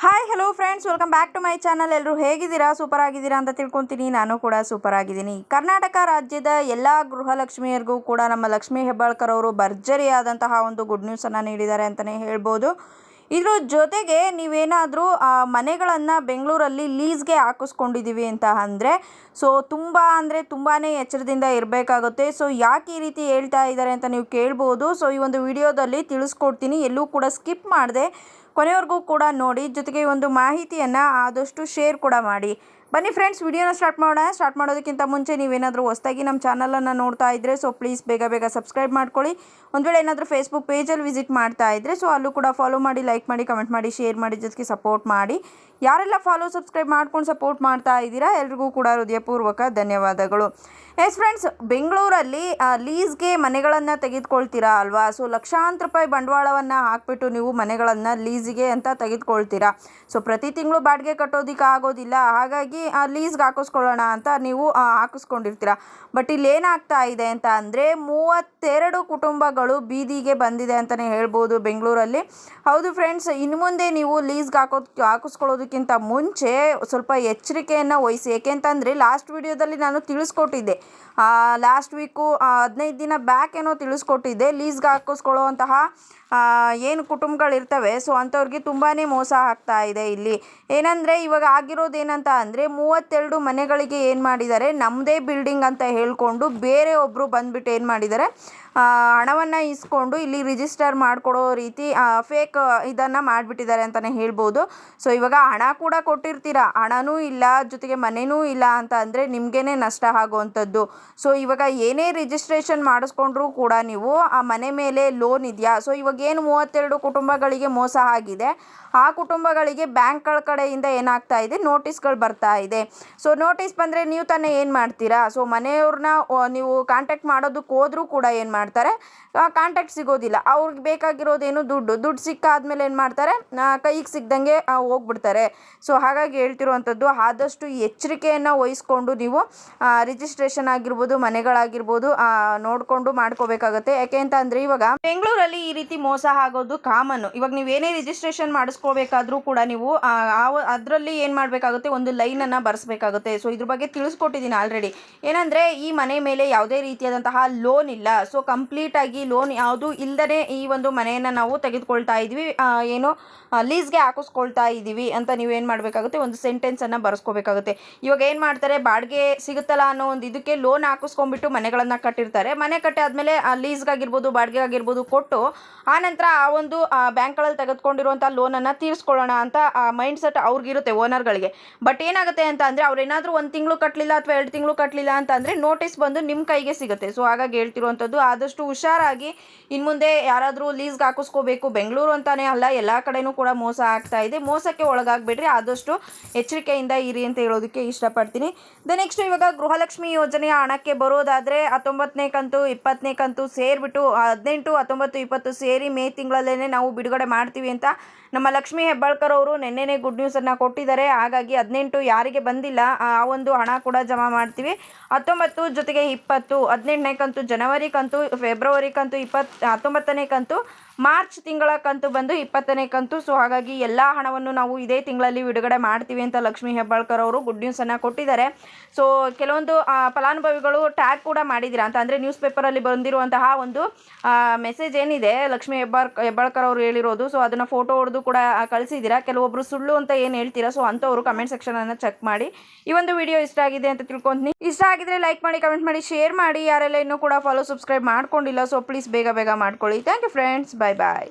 Hi hello friends, welcome back to my channel. ಎಲ್ಲರೂ ಹೇಗಿದ್ದೀರಾ? Super ಆಗಿದ್ದೀರಾ ಅಂತ ತಿಳ್ಕೊತೀನಿ. ನಾನು ಕೂಡ ಸೂಪರ್ ಆಗಿದ್ದೀನಿ. ಕರ್ನಾಟಕ ರಾಜ್ಯದ ಎಲ್ಲ ಗೃಹಲಕ್ಷ್ಮಿಯರಿಗೂ ಕೂಡ ನಮ್ಮ ಲಕ್ಷ್ಮೀ ಹೆಬ್ಬಾಳ್ಕರ್ ಅವರು ಭರ್ಜರಿಯಾದಂತಹ ಒಂದು ಗುಡ್ ನ್ಯೂಸನ್ನು ನೀಡಿದ್ದಾರೆ ಅಂತಲೇ ಹೇಳ್ಬೋದು. ಇದ್ರ ಜೊತೆಗೆ ನೀವೇನಾದರೂ ಮನೆಗಳನ್ನು ಬೆಂಗಳೂರಲ್ಲಿ ಲೀಸ್ಗೆ ಹಾಕಿಸ್ಕೊಂಡಿದ್ದೀವಿ ಅಂತ ಅಂದರೆ ತುಂಬಾ ಎಚ್ಚರದಿಂದ ಇರಬೇಕಾಗುತ್ತೆ. ಯಾಕೆ ಈ ರೀತಿ ಹೇಳ್ತಾ ಇದ್ದಾರೆ ಅಂತ ನೀವು ಕೇಳ್ಬೋದು. ಈ ಒಂದು ವಿಡಿಯೋದಲ್ಲಿ ತಿಳಿಸ್ಕೊಡ್ತೀನಿ. ಎಲ್ಲೂ ಕೂಡ ಸ್ಕಿಪ್ ಮಾಡದೆ ಕೊನೆವರೆಗೂ ಕೂಡ ನೋಡಿ. ಜೊತೆಗೆ ಈ ಒಂದು ಮಾಹಿತಿಯನ್ನು ಆದಷ್ಟು ಶೇರ್ ಕೂಡ ಮಾಡಿ. ಬನ್ನಿ ಫ್ರೆಂಡ್ಸ್, ವಿಡಿಯೋನ ಸ್ಟಾರ್ಟ್ ಮಾಡೋಣ. ಸ್ಟಾರ್ಟ್ ಮಾಡೋದಕ್ಕಿಂತ ಮುಂಚೆ ನೀವೇನಾದರೂ ಹೊಸದಾಗಿ ನಮ್ಮ ಚಾನಲನ್ನು ನೋಡ್ತಾ ಇದ್ದರೆ ಪ್ಲೀಸ್ ಬೇಗ ಸಬ್ಸ್ಕ್ರೈಬ್ ಮಾಡ್ಕೊಳ್ಳಿ. ಒಂದು ವೇಳೆ ಏನಾದರೂ ಫೇಸ್ಬುಕ್ ಪೇಜಲ್ಲಿ ವಿಸಿಟ್ ಮಾಡ್ತಾ ಇದ್ದರೆ ಅಲ್ಲೂ ಕೂಡ ಫಾಲೋ ಮಾಡಿ, ಲೈಕ್ ಮಾಡಿ, ಕಮೆಂಟ್ ಮಾಡಿ, ಶೇರ್ ಮಾಡಿ, ಜೊತೆಗೆ ಸಪೋರ್ಟ್ ಮಾಡಿ. ಯಾರೆಲ್ಲ ಸಬ್ಸ್ಕ್ರೈಬ್ ಮಾಡ್ಕೊಂಡು ಸಪೋರ್ಟ್ ಮಾಡ್ತಾ ಇದ್ದೀರಾ ಎಲ್ರಿಗೂ ಕೂಡ ಹೃದಯಪೂರ್ವಕ ಧನ್ಯವಾದಗಳು. ಎಸ್ ಫ್ರೆಂಡ್ಸ್, ಬೆಂಗಳೂರಲ್ಲಿ ಲೀಸ್ಗೆ ಮನೆಗಳನ್ನು ತೆಗೆದುಕೊಳ್ತೀರಾ ಅಲ್ವಾ? ಲಕ್ಷಾಂತರ ರೂಪಾಯಿ ಬಂಡವಾಳವನ್ನು ಹಾಕ್ಬಿಟ್ಟು ನೀವು ಮನೆಗಳನ್ನು ಲೀಸಿಗೆ ಅಂತ ತೆಗೆದುಕೊಳ್ತೀರಾ. ಪ್ರತಿ ತಿಂಗಳು ಬಾಡಿಗೆ ಕಟ್ಟೋದಕ್ಕೆ ಆಗೋದಿಲ್ಲ, ಹಾಗಾಗಿ ಲೀಸ್ಗೆ ಹಾಕಿಸ್ಕೊಳ್ಳೋಣ ಅಂತ ನೀವು ಹಾಕಿಸ್ಕೊಂಡಿರ್ತೀರ. ಬಟ್ ಇಲ್ಲಿ ಏನಾಗ್ತಾ ಇದೆ ಅಂತ ಅಂದರೆ 32 ಕುಟುಂಬಗಳು ಬೀದಿಗೆ ಬಂದಿದೆ ಅಂತಲೇ ಹೇಳ್ಬೋದು ಬೆಂಗಳೂರಲ್ಲಿ. ಹೌದು ಫ್ರೆಂಡ್ಸ್, ಇನ್ನು ಮುಂದೆ ನೀವು ಲೀಸ್ಗೆ ಹಾಕಿಸ್ಕೊಳ್ಳೋದಕ್ಕಿಂತ ಮುಂಚೆ ಸ್ವಲ್ಪ ಎಚ್ಚರಿಕೆಯನ್ನು ವಹಿಸಿ. ಏಕೆಂತಂದರೆ ಲಾಸ್ಟ್ ವಿಡಿಯೋದಲ್ಲಿ ನಾನು ತಿಳಿಸ್ಕೊಟ್ಟಿದ್ದೆ. ಲಾಸ್ಟ್ ವೀಕು 15 ದಿನ ಬ್ಯಾಕ್ ಏನೋ ತಿಳಿಸ್ಕೊಟ್ಟಿದ್ದೆ. ಲೀಸ್ಗೆ ಹಾಕಿಸ್ಕೊಳ್ಳುವಂತಹ ಏನು ಕುಟುಂಬಗಳಿರ್ತವೆ ಅಂಥವ್ರಿಗೆ ತುಂಬಾ ಮೋಸ ಆಗ್ತಾ ಇದೆ. ಇಲ್ಲಿ ಏನಂದರೆ ಇವಾಗ ಆಗಿರೋದು ಏನಂತ ಅಂದರೆ 32 ಮನೆಗಳಿಗೆ ಏನು ಮಾಡಿದ್ದಾರೆ, ನಮ್ಮದೇ ಬಿಲ್ಡಿಂಗ್ ಅಂತ ಹೇಳ್ಕೊಂಡು ಬೇರೆ ಒಬ್ಬರು ಬಂದುಬಿಟ್ಟು ಏನು ಮಾಡಿದ್ದಾರೆ, ಹಣವನ್ನು ಇಸ್ಕೊಂಡು ಇಲ್ಲಿ ರಿಜಿಸ್ಟರ್ ಮಾಡಿಕೊಡೋ ರೀತಿ ಫೇಕ್ ಇದನ್ನು ಮಾಡಿಬಿಟ್ಟಿದ್ದಾರೆ ಅಂತಲೇ ಹೇಳ್ಬೋದು. ಇವಾಗ ಹಣ ಕೂಡ ಕೊಟ್ಟಿರ್ತೀರ, ಹಣನೂ ಇಲ್ಲ, ಜೊತೆಗೆ ಮನೆಯೂ ಇಲ್ಲ ಅಂತ ಅಂದರೆ ನಿಮಗೇ ನಷ್ಟ ಆಗುವಂಥದ್ದು. ಇವಾಗ ಏನೇ ರಿಜಿಸ್ಟ್ರೇಷನ್ ಮಾಡಿಸ್ಕೊಂಡ್ರೂ ಕೂಡ ನೀವು ಆ ಮನೆ ಮೇಲೆ ಲೋನ್ ಇದೆಯಾ? ಇವಾಗ ಏನು 32 ಕುಟುಂಬಗಳಿಗೆ ಮೋಸ ಆಗಿದೆ, ಆ ಕುಟುಂಬಗಳಿಗೆ ಬ್ಯಾಂಕ್ಗಳ ಕಡೆಯಿಂದ ಏನಾಗ್ತಾ ಇದೆ, ನೋಟಿಸ್ಗಳು ಬರ್ತಾ ಇದೆ. ನೋಟಿಸ್ ಬಂದರೆ ನೀವು ತಾನೇ ಏನು ಮಾಡ್ತೀರಾ? ಮನೆಯವ್ರನ್ನ ನೀವು ಕಾಂಟ್ಯಾಕ್ಟ್ ಮಾಡೋದಕ್ಕೆ ಹೋದ್ರೂ ಕೂಡ ಏನು ಮಾಡ್ತಾರೆ, ಕಾಂಟ್ಯಾಕ್ಟ್ ಸಿಗೋದಿಲ್ಲ. ಅವ್ರಿಗೆ ಬೇಕಾಗಿರೋದೇನು ದುಡ್ಡು ಸಿಕ್ಕಾದ್ಮೇಲೆ ಏನು ಮಾಡ್ತಾರೆ, ಕೈಗೆ ಸಿಗ್ದಂಗೆ ಹೋಗ್ಬಿಡ್ತಾರೆ. ಹಾಗಾಗಿ ಹೇಳ್ತಿರುವಂಥದ್ದು, ಆದಷ್ಟು ಎಚ್ಚರಿಕೆಯನ್ನು ವಹಿಸ್ಕೊಂಡು ನೀವು ರಿಜಿಸ್ಟ್ರೇಷನ್ ಆಗಿರ್ಬೋದು, ಮನೆಗಳಾಗಿರ್ಬೋದು ನೋಡಿಕೊಂಡು ಮಾಡ್ಕೋಬೇಕಾಗುತ್ತೆ. ಯಾಕೆ ಅಂತ ಅಂದರೆ ಇವಾಗ ಬೆಂಗಳೂರಲ್ಲಿ ಈ ರೀತಿ ಮೋಸ ಆಗೋದು ಕಾಮನ್ನು. ಇವಾಗ ನೀವೇನೇ ರಿಜಿಸ್ಟ್ರೇಷನ್ ಮಾಡಿಸ್ಕೋಬೇಕಾದ್ರೂ ಕೂಡ ನೀವು ಅದರಲ್ಲಿ ಏನು ಮಾಡಬೇಕಾಗುತ್ತೆ, ಒಂದು ಲೈನನ್ನು ಬರೆಸ್ಬೇಕಾಗುತ್ತೆ. ಇದ್ರ ಬಗ್ಗೆ ತಿಳಿಸ್ಕೊಟ್ಟಿದ್ದೀನಿ ಆಲ್ರೆಡಿ. ಏನಂದರೆ ಈ ಮನೆ ಮೇಲೆ ಯಾವುದೇ ರೀತಿಯಾದಂತಹ ಲೋನ್ ಇಲ್ಲ. ಕಂಪ್ಲೀಟಾಗಿ ಲೋನ್ ಯಾವುದೂ ಇಲ್ಲದೇ ಈ ಒಂದು ಮನೆಯನ್ನು ನಾವು ತೆಗೆದುಕೊಳ್ತಾ ಇದ್ವಿ, ಏನು ಲೀಸ್ಗೆ ಹಾಕಿಸ್ಕೊಳ್ತಾ ಇದ್ದೀವಿ ಅಂತ ನೀವೇನು ಮಾಡಬೇಕಾಗುತ್ತೆ, ಒಂದು ಸೆಂಟೆನ್ಸನ್ನು ಬರೆಸ್ಕೋಬೇಕಾಗುತ್ತೆ. ಇವಾಗ ಏನು ಮಾಡ್ತಾರೆ, ಬಾಡಿಗೆ ಸಿಗುತ್ತಲ್ಲ ಅನ್ನೋ ಒಂದು ಇದಕ್ಕೆ ಲೋನ್ ಹಾಕಿಸ್ಕೊಂಡ್ಬಿಟ್ಟು ಮನೆಗಳನ್ನು ಕಟ್ಟಿರ್ತಾರೆ. ಮನೆ ಕಟ್ಟಿ ಆದಮೇಲೆ ಲೀಸ್ಗಾಗಿರ್ಬೋದು, ಬಾಡಿಗೆ ಆಗಿರ್ಬೋದು ಕೊಟ್ಟು ಆನಂತರ ಆ ಒಂದು ಬ್ಯಾಂಕ್ಗಳಲ್ಲಿ ತೆಗೆದುಕೊಂಡಿರುವಂಥ ಲೋನನ್ನು ತೀರಿಸ್ಕೊಳ್ಳೋಣ ಅಂತ ಮೈಂಡ್ ಸೆಟ್ ಅವ್ರಿಗಿರುತ್ತೆ, ಓನರ್ಗಳಿಗೆ. ಬಟ್ ಏನಾಗುತ್ತೆ ಅಂತ ಅಂದರೆ ಅವ್ರೇನಾದರೂ 1 ತಿಂಗಳು ಕಟ್ಟಲಿಲ್ಲ ಅಥವಾ 2 ತಿಂಗಳು ಕಟ್ಟಲಿಲ್ಲ ಅಂತ ಅಂದರೆ ನೋಟಿಸ್ ಬಂದು ನಿಮ್ಮ ಕೈಗೆ ಸಿಗುತ್ತೆ. ಹಾಗಾಗಿ ಹೇಳ್ತಿರುವಂಥದ್ದು, ಆದಷ್ಟು ಹುಷಾರಾಗಿ ಇನ್ನು ಮುಂದೆ ಯಾರಾದರೂ ಲೀಸ್ಗೆ ಹಾಕಿಸ್ಕೋಬೇಕು. ಬೆಂಗಳೂರು ಅಂತಾನೆ ಅಲ್ಲ, ಎಲ್ಲ ಕಡೆನೂ ಕೂಡ ಮೋಸ ಆಗ್ತಾ ಇದೆ. ಮೋಸಕ್ಕೆ ಒಳಗಾಗಬೇಡ್ರಿ, ಆದಷ್ಟು ಎಚ್ಚರಿಕೆಯಿಂದ ಇರಿ ಅಂತ ಹೇಳೋದಕ್ಕೆ ಇಷ್ಟಪಡ್ತೀನಿ. ನೆಕ್ಸ್ಟ್ ಇವಾಗ ಗೃಹಲಕ್ಷ್ಮಿ ಯೋಜನೆಯ ಹಣಕ್ಕೆ ಬರೋದಾದರೆ 19ನೇ ಕಂತು 20ನೇ ಕಂತು ಸೇರಿಬಿಟ್ಟು 18, 19, 20 ಸೇರಿ ಮೇ ತಿಂಗಳಲ್ಲೇ ನಾವು ಬಿಡುಗಡೆ ಮಾಡ್ತೀವಿ ಅಂತ ನಮ್ಮ ಲಕ್ಷ್ಮೀ ಹೆಬ್ಬಾಳ್ಕರ್ ಅವರು ನೆನ್ನೆನೇ ಗುಡ್ ನ್ಯೂಸನ್ನು ಕೊಟ್ಟಿದ್ದಾರೆ. ಹಾಗಾಗಿ 18 ಯಾರಿಗೆ ಬಂದಿಲ್ಲ ಆ ಒಂದು ಹಣ ಕೂಡ ಜಮಾ ಮಾಡ್ತೀವಿ. 19 ಜೊತೆಗೆ 20, 18ನೇ ಕಂತು ಜನವರಿ ಕಂತು, ಫೆಬ್ರವರಿ ಕಂತು, 19ನೇ ಕಂತು ಮಾರ್ಚ್ ತಿಂಗಳ ಕಂತು ಬಂದು 20ನೇ ಕಂತು. ಹಾಗಾಗಿ ಎಲ್ಲ ಹಣವನ್ನು ನಾವು ಇದೇ ತಿಂಗಳಲ್ಲಿ ಬಿಡುಗಡೆ ಮಾಡ್ತೀವಿ ಅಂತ ಲಕ್ಷ್ಮೀ ಹೆಬ್ಬಾಳ್ಕರ್ ಅವರು ಗುಡ್ ನ್ಯೂಸನ್ನು ಕೊಟ್ಟಿದ್ದಾರೆ. ಕೆಲವೊಂದು ಫಲಾನುಭವಿಗಳು ಟ್ಯಾಗ್ ಕೂಡ ಮಾಡಿದ್ದೀರಾ ಅಂತ ಅಂದರೆ ನ್ಯೂಸ್ ಪೇಪರಲ್ಲಿ ಬಂದಿರುವಂತಹ ಒಂದು ಮೆಸೇಜ್ ಏನಿದೆ ಲಕ್ಷ್ಮೀ ಹೆಬ್ಬಾಳ್ಕರ್ ಅವರು ಹೇಳಿರೋದು, ಅದನ್ನು ಫೋಟೋ ಹೊಡೆದು ಕೂಡ ಕಳಿಸಿದ್ದೀರಾ. ಕೆಲವೊಬ್ಬರು ಸುಳ್ಳು ಅಂತ ಏನು ಹೇಳ್ತೀರಾ, ಅಂಥವರು ಕಮೆಂಟ್ ಸೆಕ್ಷನನ್ನು ಚೆಕ್ ಮಾಡಿ. ಈ ಒಂದು ವಿಡಿಯೋ ಇಷ್ಟ ಆಗಿದೆ ಅಂತ ತಿಳ್ಕೊತೀನಿ. ಇಷ್ಟ ಆಗಿದ್ರೆ ಲೈಕ್ ಮಾಡಿ, ಕಮೆಂಟ್ ಮಾಡಿ, ಶೇರ್ ಮಾಡಿ. ಯಾರೆಲ್ಲ ಇನ್ನೂ ಕೂಡ ಸಬ್ಸ್ಕ್ರೈಬ್ ಮಾಡ್ಕೊಂಡಿಲ್ಲ ಪ್ಲೀಸ್ ಬೇಗ ಮಾಡ್ಕೊಳ್ಳಿ. Thank you friends, bye bye.